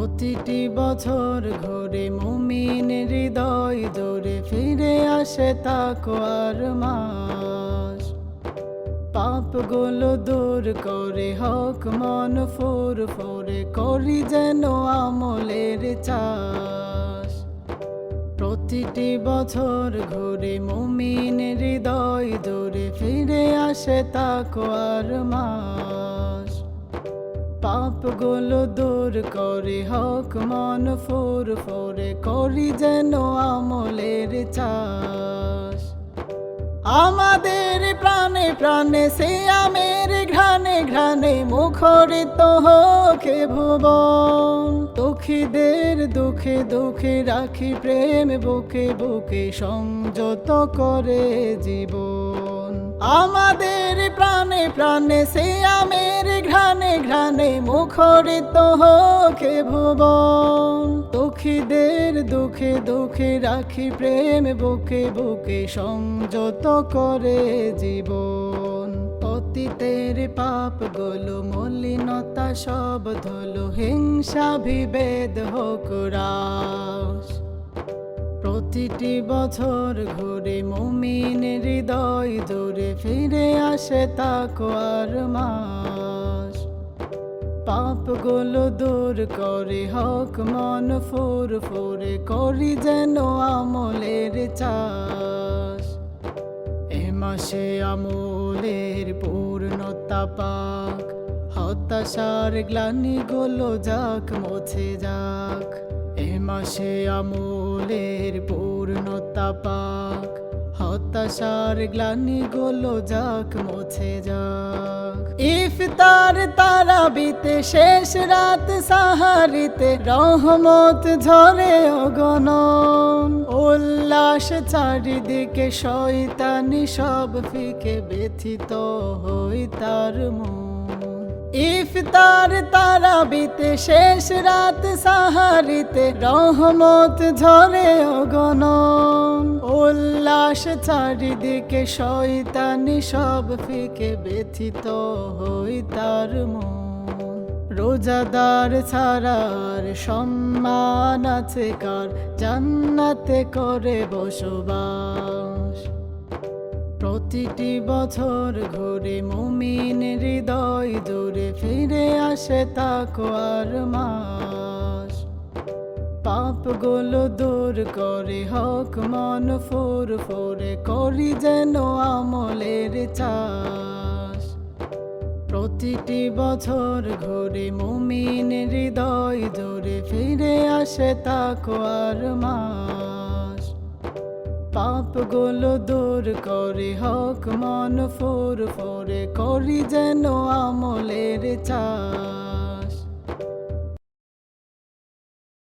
প্রতিটি বছর ঘুরে মুমিন হৃদয় জোরে ফিরে আসে তাকওয়ার মাস। পাপগুলো দূর করে হক মন ফুরফুরে করি যেন আমলের চাষ। প্রতিটি বছর ঘুরে মুমিন হৃদয় জোরে ফিরে আসে তাকওয়ার মাস। পাপগুলো দূর করে হক মন ফুরফুরে করি যেন আমলের চাষ। আমাদের প্রাণে প্রাণে সিয়ামের ঘ্রাণে ঘ্রাণে মুখরিত হোকে ভুবন। দুঃখীদের দুঃখে দুঃখে রাখি প্রেম বুকে বুকে সংযত করে জীবন। আমাদের প্রাণে প্রাণে সিয়ামের ঘ্রাণে ঘ্রাণে মুখরিত হোকে ভুবন। দুঃখীদের দুঃখে দুঃখে রাখি প্রেম বুকে বুকে সংযত করে জীবন। অতীতের পাপগুলো মলিনতা সব ধুলো হিংসা বিভেদ হোক হ্রাস। প্রতিটি বছর ঘুরে মুমিন হৃদয় জোরে ফিরে আসে তাকওয়ার মাস। পাপগুলো দূর করে হক মন ফুরফুরে করি যেন আমলের চাষ। এ মাসে আমলের পূর্ণতা পাক, হতাশার গ্লানিগুলো যাক মুছে যাক। এ মাসে আমলের পূর্ণতা পাক, হতাশার গ্লানিগুলো যাক মুছে যাক। ইফতার তারাবিতে শেষ রাত সাহারিতে রহমত ঝরে অগণন। উল্লাস চারিদিকে শয়তানি সব ফিকে ব্যথিত হই তার মন। ইফতার তারাবিতে শেষ রাত সাহারিতে রহমত ঝরে অগণন। উল্লাস চারিদিকে শয়তানি সব ফিকে ব্যথিত হই তার মন। রোজাদার ছাড়ার সম্মান আছে কার, জান্নাতে করে বসবাস। প্রতিটি বছর ঘুরে মুমিন হৃদয় জোরে ফিরে আসে তাকওয়ার মাস। পাপগুলো দূর করে হক মন ফুরফুরে করি যেন আমলের চাষ। প্রতিটি বছর ঘুরে মুমিন হৃদয় জোরে ফিরে আসে তাকওয়ার মাস। পাপগুলো দূর করে হক মন ফুরফুরে করি যেন আমলের চাষ।